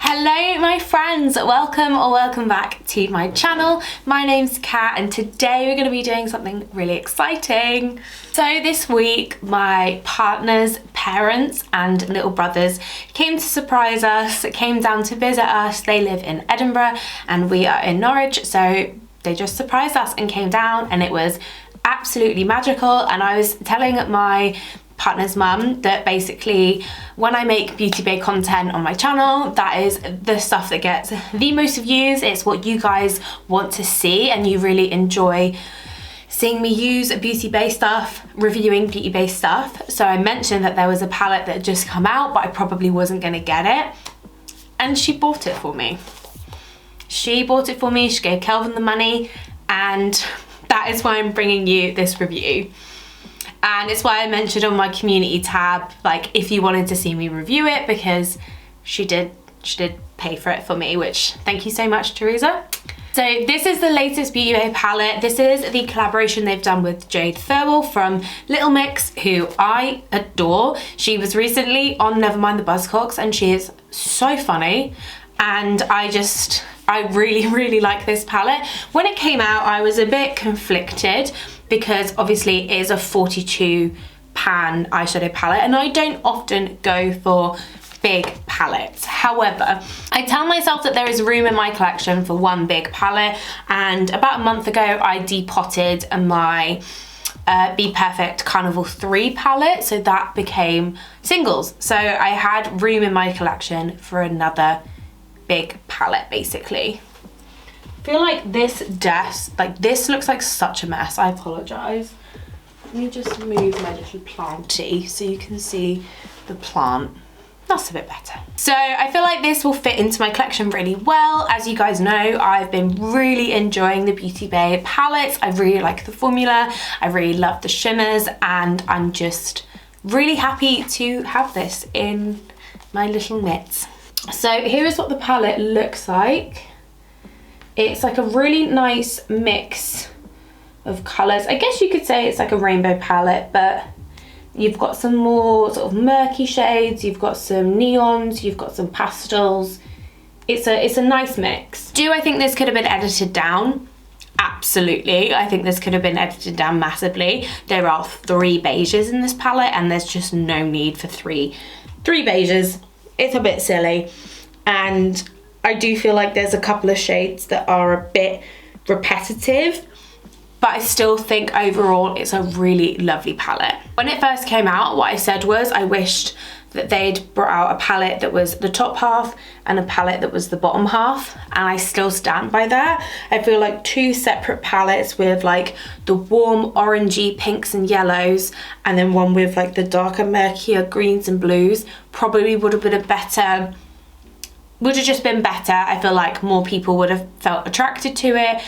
Hello my friends, welcome back to my channel. My name's Kat and today we're going to be doing something really exciting. So this week my partner's parents and little brothers came to surprise us, came down to visit us. They live in Edinburgh and we are in Norwich, so they just surprised us and came down and it was absolutely magical. And I was telling my partner's mum that basically when I make beauty bay content on my channel, that is the stuff that gets the most views. It's what you guys want to see and you really enjoy seeing me use beauty bay stuff, reviewing beauty bay stuff. So I mentioned that there was a palette that had just come out but I probably wasn't going to get it, and she bought it for me. She gave Kelvin the money, and that is why I'm bringing you this review. And it's why I mentioned on my community tab, like if you wanted to see me review it, because she did pay for it for me, which thank you so much, Teresa. So this is the latest Beauty Bay palette. This is the collaboration they've done with Jade Thirlwall from Little Mix, who I adore. She was recently on Nevermind the Buzzcocks and she is so funny. And I really like this palette. When it came out, I was a bit conflicted because obviously it is a 42 pan eyeshadow palette and I don't often go for big palettes. However, I tell myself that there is room in my collection for one big palette, and about a month ago I depotted my Be Perfect Carnival 3 palette, so that became singles. So I had room in my collection for another big palette basically. I feel like this desk, this looks like such a mess. I apologise. Let me just move my little planty so you can see the plant. That's a bit better. So I feel like this will fit into my collection really well. As you guys know, I've been really enjoying the Beauty Bay palettes. I really like the formula. I really love the shimmers and I'm just really happy to have this in my little mitts. So here is what the palette looks like. It's like a really nice mix of colours. I guess you could say it's like a rainbow palette, but you've got some more sort of murky shades, you've got some neons, you've got some pastels. It's a nice mix. Do I think this could have been edited down? Absolutely. I think this could have been edited down massively. There are 3 beiges in this palette and there's just no need for three beiges. It's a bit silly, and I do feel like there's a couple of shades that are a bit repetitive, but I still think overall it's a really lovely palette. When it first came out, what I said was I wished that they'd brought out a palette that was the top half and a palette that was the bottom half, and I still stand by that. I feel like 2 separate palettes with like the warm orangey pinks and yellows and then one with like the darker murkier greens and blues probably would have just been better. I feel like more people would have felt attracted to it,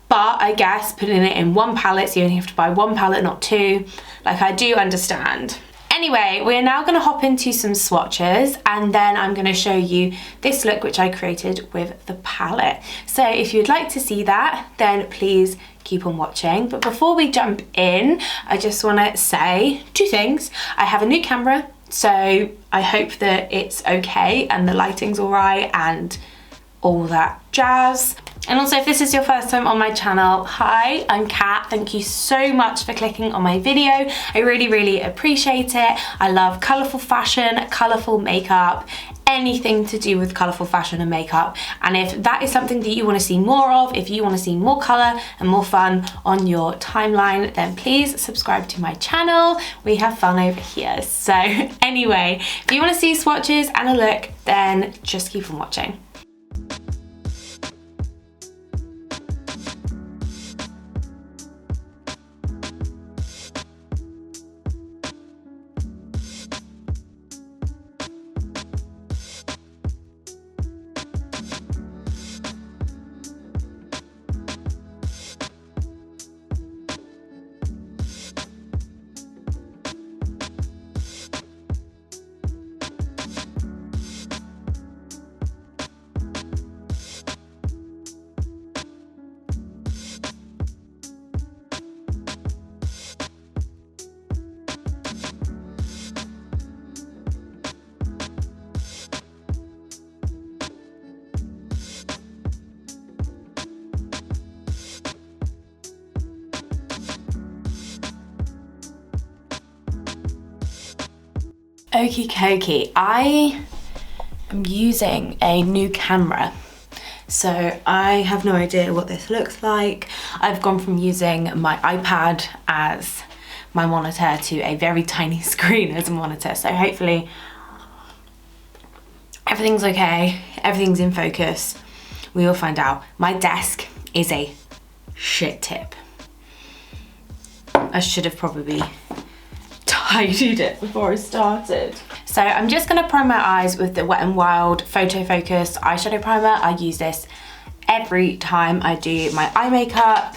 but I guess putting it in one palette, so you only have to buy one palette, not 2. Like, I do understand. Anyway, we're now going to hop into some swatches and then I'm going to show you this look which I created with the palette. So if you'd like to see that, then please keep on watching. But before we jump in, I just want to say 2 things. I have a new camera, so I hope that it's okay and the lighting's alright and all that jazz. And also, if this is your first time on my channel, hi, I'm Kat. Thank you so much for clicking on my video. I really appreciate it. I love colourful fashion, colourful makeup, anything to do with colourful fashion and makeup. And if that is something that you want to see more of, if you want to see more colour and more fun on your timeline, then please subscribe to my channel. We have fun over here. So anyway, if you want to see swatches and a look, then just keep on watching. Okie dokie, I am using a new camera. So I have no idea what this looks like. I've gone from using my iPad as my monitor to a very tiny screen as a monitor. So hopefully everything's okay, everything's in focus. We will find out. My desk is a shit tip. I should have probably tidied it before I started. So I'm just gonna prime my eyes with the Wet n Wild Photo Focus eyeshadow primer. I use this every time I do my eye makeup.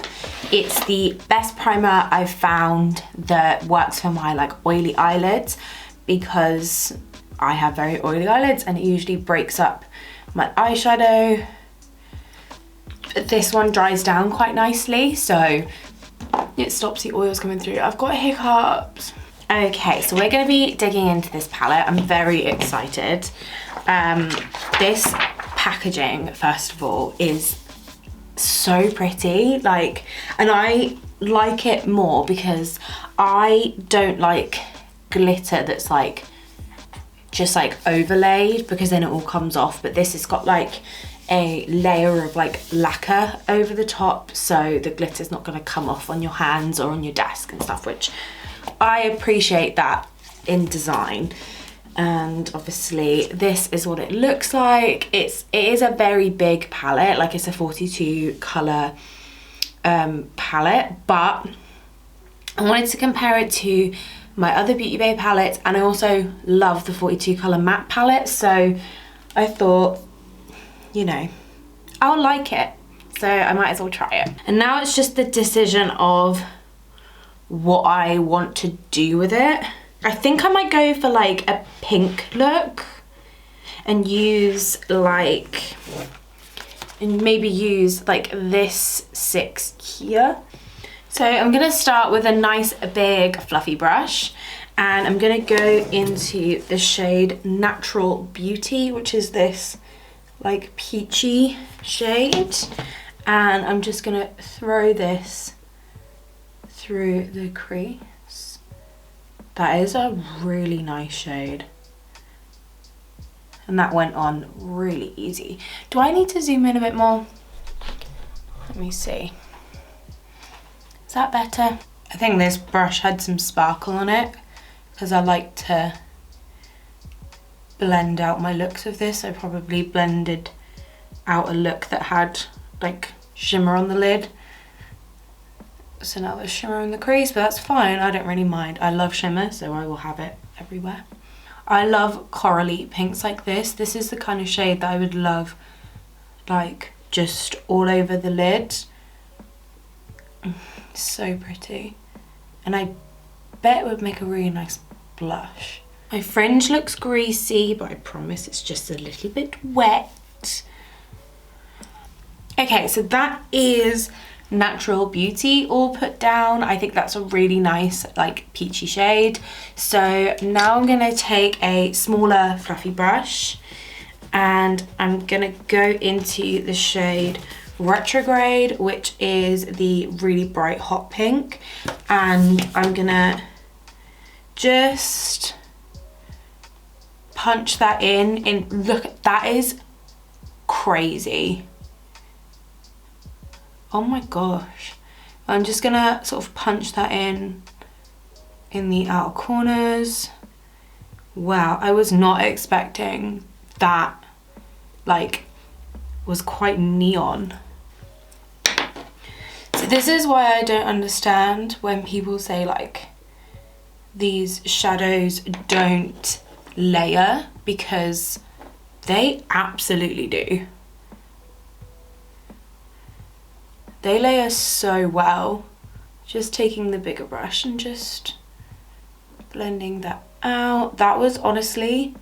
It's the best primer I've found that works for my like oily eyelids, because I have very oily eyelids and it usually breaks up my eyeshadow. But this one dries down quite nicely, so it stops the oils coming through. I've got hiccups. Okay, so we're gonna be digging into this palette. I'm very excited. This packaging, first of all, is so pretty, like, and I like it more because I don't like glitter that's like just like overlaid, because then it all comes off. But this has got like a layer of like lacquer over the top, so the glitter's not going to come off on your hands or on your desk and stuff, which I appreciate that in design. And obviously this is what it looks like. It is a very big palette, like it's a 42 colour palette, but I wanted to compare it to my other Beauty Bay palettes, and I also love the 42 colour matte palette, so I thought, you know, I'll like it, so I might as well try it. And now it's just the decision of what I want to do with it. I think I might go for like a pink look and use like, and maybe use like this 6 here. So I'm gonna start with a nice big fluffy brush, and I'm gonna go into the shade Natural Beauty, which is this like peachy shade, and I'm just gonna throw this through the crease. That is a really nice shade, and that went on really easy. Do I need to zoom in a bit more? Let me see. Is that better? I think this brush had some sparkle on it, because I like to blend out my looks with this. I probably blended out a look that had like shimmer on the lid. So now there's shimmer in the crease, but that's fine. I don't really mind. I love shimmer, so I will have it everywhere. I love corally pinks like this. This is the kind of shade that I would love like just all over the lid. So pretty. And I bet it would make a really nice blush. My fringe looks greasy, but I promise it's just a little bit wet. Okay, so that is Natural Beauty all put down. I think that's a really nice like peachy shade. So now I'm gonna take a smaller fluffy brush, and I'm gonna go into the shade Retrograde, which is the really bright hot pink, and I'm gonna just punch that in. Look, that is crazy. Oh my gosh. I'm just gonna sort of punch that in the outer corners. Wow, I was not expecting that, like, was quite neon. So this is why I don't understand when people say like these shadows don't layer, because they absolutely do. They layer so well. Just taking the bigger brush and just blending that out. That was honestly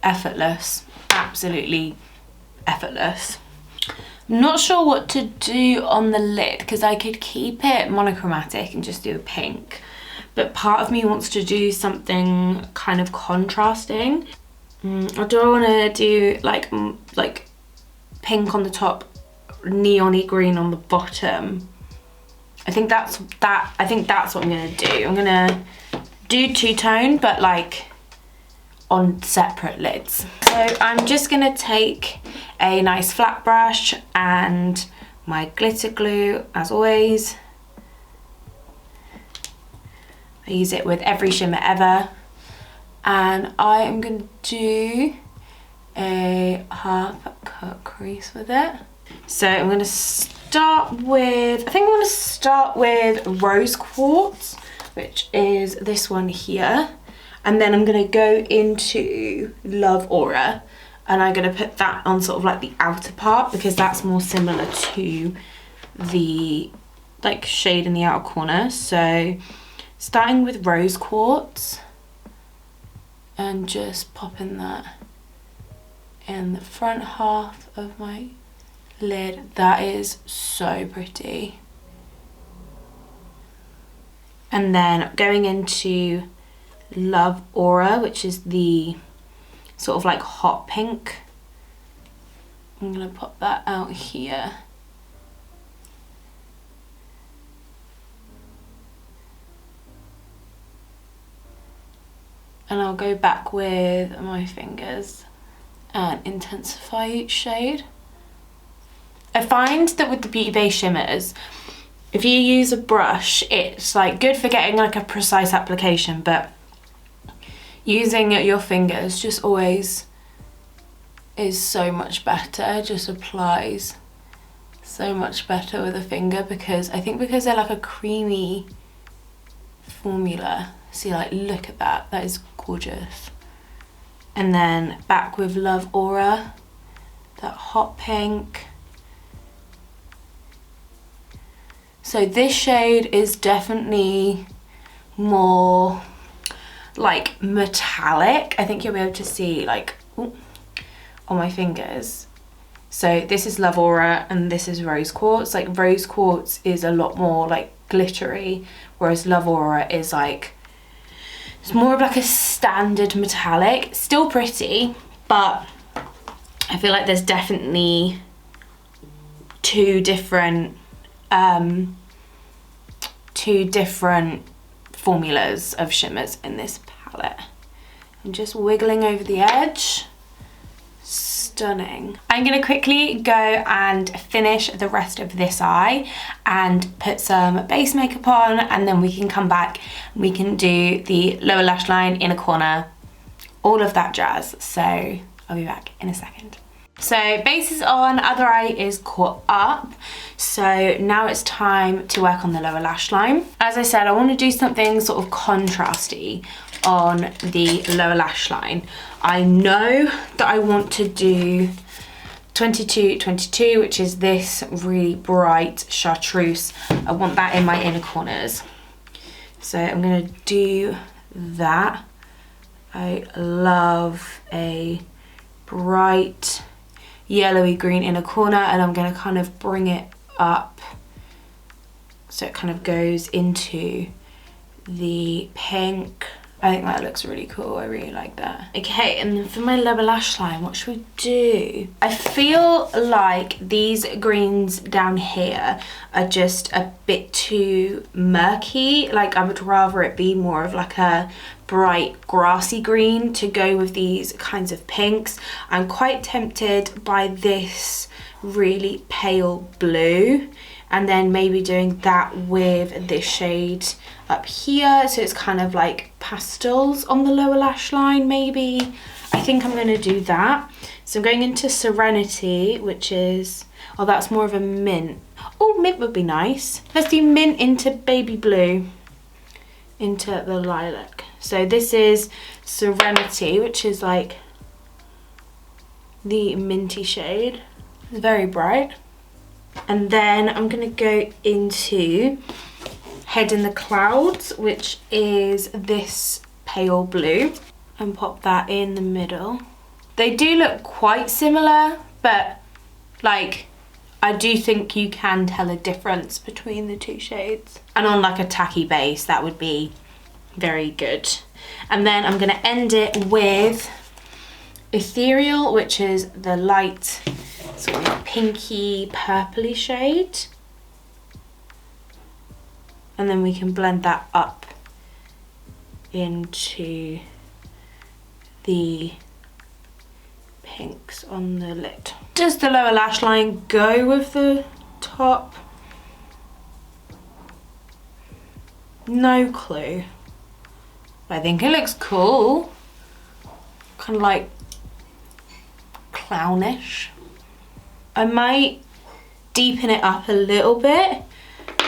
effortless, absolutely effortless. I'm not sure what to do on the lid, because I could keep it monochromatic and just do a pink, but part of me wants to do something kind of contrasting. Or do I want to do like pink on the top, neon-y green on the bottom? I think that's what I'm gonna do. I'm gonna do two-tone, but like on separate lids. So I'm just gonna take a nice flat brush and my glitter glue, as always. I use it with every shimmer ever. And I am gonna do a half cut crease with it. So I'm gonna start with, I think I'm gonna start with rose quartz, which is this one here. And then I'm gonna go into Love Aura, and I'm gonna put that on sort of like the outer part because that's more similar to the like shade in the outer corner. So starting with rose quartz and just popping that in the front half of my lid. That is so pretty. And then going into Love Aura, which is the sort of like hot pink. I'm gonna pop that out here. And I'll go back with my fingers and intensify each shade. I find that with the Beauty Bay shimmers, if you use a brush, it's like good for getting like a precise application, but using your fingers just always is so much better. It just applies so much better with a finger because I think because they're like a creamy formula. See, like, look at that, that is gorgeous. And then back with Love Aura, that hot pink. So this shade is definitely more like metallic. I think you'll be able to see like on my fingers. So this is Love Aura and this is Rose Quartz. Like Rose Quartz is a lot more like glittery, whereas Love Aura is like, it's more of like a standard metallic. Still pretty, but I feel like there's definitely two different formulas of shimmers in this palette. I'm just wiggling over the edge. Stunning. I'm gonna quickly go and finish the rest of this eye and put some base makeup on, and then we can come back and we can do the lower lash line, inner corner, all of that jazz. So I'll be back in a second. So base is on, other eye is caught up. So now it's time to work on the lower lash line. As I said, I want to do something sort of contrasty on the lower lash line. I know that I want to do 2222, which is this really bright chartreuse. I want that in my inner corners. So I'm gonna do that. I love a bright yellowy green inner corner, and I'm going to kind of bring it up so it kind of goes into the pink. I think that looks really cool. I really like that. Okay, and then for my lower lash line, what should we do? I feel like these greens down here are just a bit too murky. Like I would rather it be more of like a bright grassy green to go with these kinds of pinks. I'm quite tempted by this really pale blue, and then maybe doing that with this shade up here, so it's kind of like pastels on the lower lash line maybe. I think I'm going to do that. So I'm going into Serenity, which is, oh, that's more of a mint. Oh, mint would be nice. Let's do mint into baby blue, into the lilac. So this is Serenity, which is like the minty shade. It's very bright. And then I'm going to go into Head in the Clouds, which is this pale blue, and pop that in the middle. They do look quite similar, but like I do think you can tell a difference between the two shades. And on like a tacky base, that would be very good. And then I'm going to end it with Ethereal, which is the light sort of pinky purpley shade. And then we can blend that up into the pinks on the lid. Does the lower lash line go with the top? No clue. I think it looks cool. Kind of like clownish. I might deepen it up a little bit,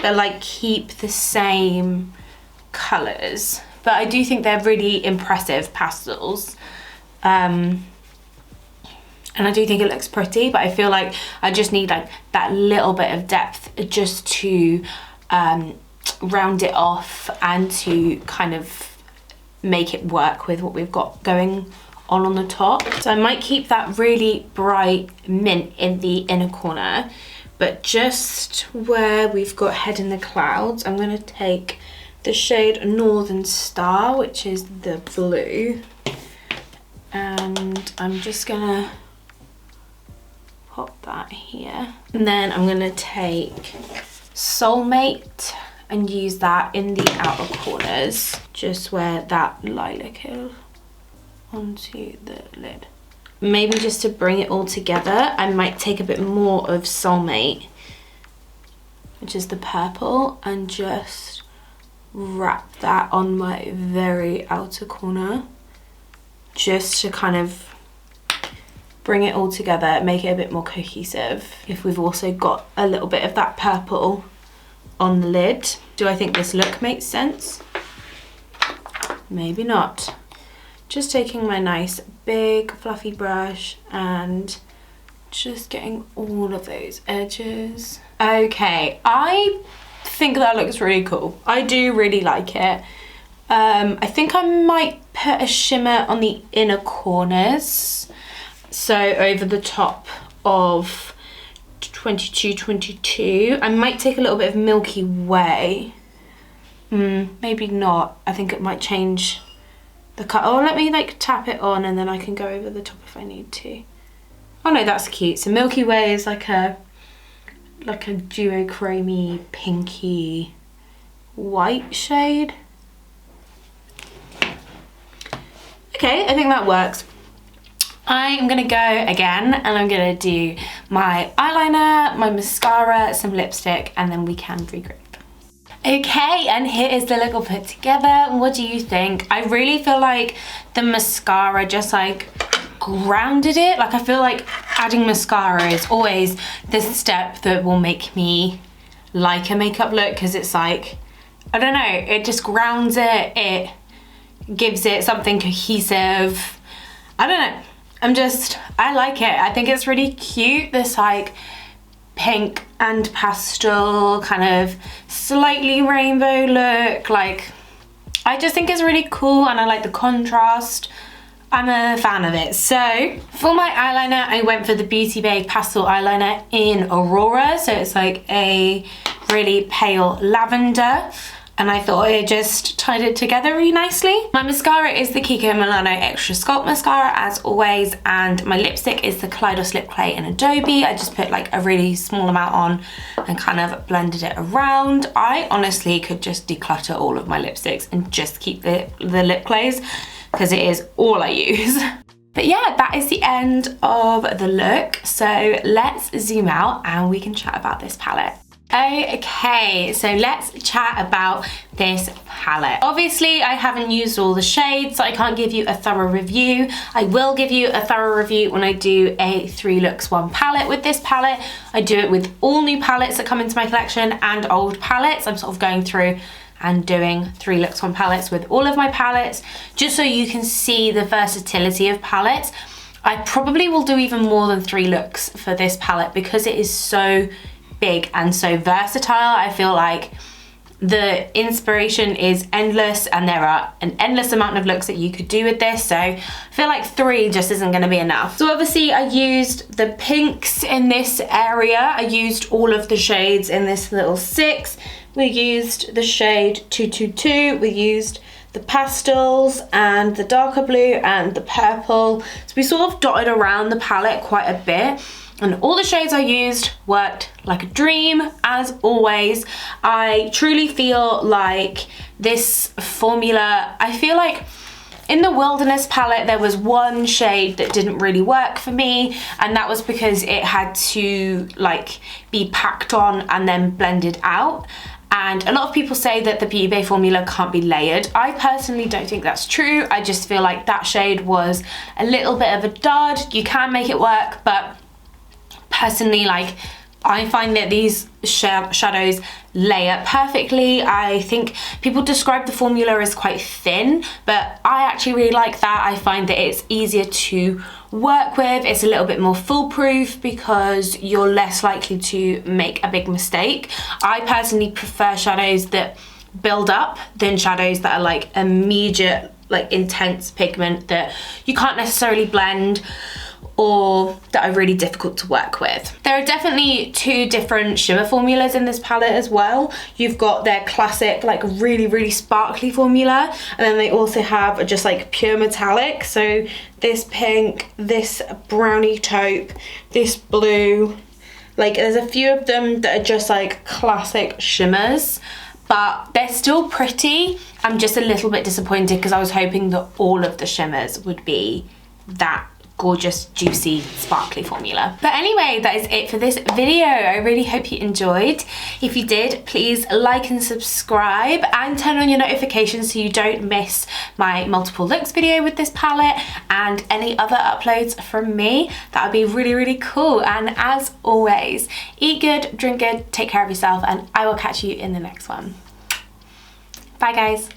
but like keep the same colours. But I do think they're really impressive pastels. And I do think it looks pretty, but I feel like I just need like that little bit of depth just to round it off and to kind of make it work with what we've got going on the top. So I might keep that really bright mint in the inner corner, but just where we've got Head in the Clouds, I'm going to take the shade Northern Star, which is the blue, and I'm just gonna pop that here. And then I'm gonna take Soulmate and use that in the outer corners, just where that lilac is, onto the lid. Maybe just to bring it all together, I might take a bit more of Soulmate, which is the purple, and just wrap that on my very outer corner, just to kind of bring it all together, make it a bit more cohesive. If we've also got a little bit of that purple on the lid. Do I think this look makes sense? Maybe not. Just taking my nice big fluffy brush and just getting all of those edges. Okay, I think that looks really cool. I do really like it. I think I might put a shimmer on the inner corners, so over the top of 2222. I might take a little bit of Milky Way. Maybe not. I think it might change the cut. Oh, let me like tap it on and then I can go over the top if I need to. Oh no, that's cute. So Milky Way is like a duochrome pinky white shade. Okay, I think that works. I am gonna go again and I'm gonna do my eyeliner, my mascara, some lipstick, and then we can regroup. Okay, and here is the look all put together. What do you think? I really feel like the mascara just like grounded it. Like I feel like adding mascara is always the step that will make me like a makeup look, because it's like, I don't know, it just grounds it, it gives it something cohesive. I don't know, I like it. I think it's really cute, this like pink and pastel kind of slightly rainbow look. Like, I just think it's really cool and I like the contrast. I'm a fan of it. So for my eyeliner, I went for the Beauty Bay pastel eyeliner in Aurora. So it's like a really pale lavender, and I thought it just tied it together really nicely. My mascara is the Kiko Milano Extra Sculpt Mascara as always, and my lipstick is the Kaleidos Lip Clay in Adobe. I just put like a really small amount on and kind of blended it around. I honestly could just declutter all of my lipsticks and just keep the lip clays, because it is all I use. But yeah, that is the end of the look. So let's zoom out and we can chat about this palette. Okay, so let's chat about this palette. Obviously, I haven't used all the shades, so I can't give you a thorough review. I will give you a thorough review when I do a 3 looks 1 palette with this palette. I do it with all new palettes that come into my collection and old palettes. I'm sort of going through and doing 3 looks 1 palettes with all of my palettes, just so you can see the versatility of palettes. I probably will do even more than 3 looks for this palette because it is so big and so versatile. I feel like the inspiration is endless and there are an endless amount of looks that you could do with this, so I feel like 3 just isn't going to be enough. So obviously I used the pinks in this area. I used all of the shades in this little 6. We used the shade 222, we used the pastels and the darker blue and the purple. So we sort of dotted around the palette quite a bit, and all the shades I used worked like a dream, as always. I truly feel like this formula, I feel like In the Wilderness palette, there was one shade that didn't really work for me, and that was because it had to like be packed on and then blended out. And a lot of people say that the Beauty Bay formula can't be layered. I personally don't think that's true. I just feel like that shade was a little bit of a dud. You can make it work, but personally, like, I find that these shadows layer perfectly. I think people describe the formula as quite thin, but I actually really like that. I find that it's easier to work with. It's a little bit more foolproof because you're less likely to make a big mistake. I personally prefer shadows that build up than shadows that are like immediate, like intense pigment that you can't necessarily blend, or that are really difficult to work with. There are definitely two different shimmer formulas in this palette as well. You've got their classic, like really sparkly formula, and then they also have just like pure metallic. So this pink, this brownie taupe, this blue, like there's a few of them that are just like classic shimmers, but they're still pretty. I'm just a little bit disappointed because I was hoping that all of the shimmers would be that gorgeous, juicy, sparkly formula. But anyway, that is it for this video. I really hope you enjoyed. If you did, please like and subscribe and turn on your notifications so you don't miss my multiple looks video with this palette and any other uploads from me. That would be really cool. And as always, eat good, drink good, take care of yourself, and I will catch you in the next one. Bye guys.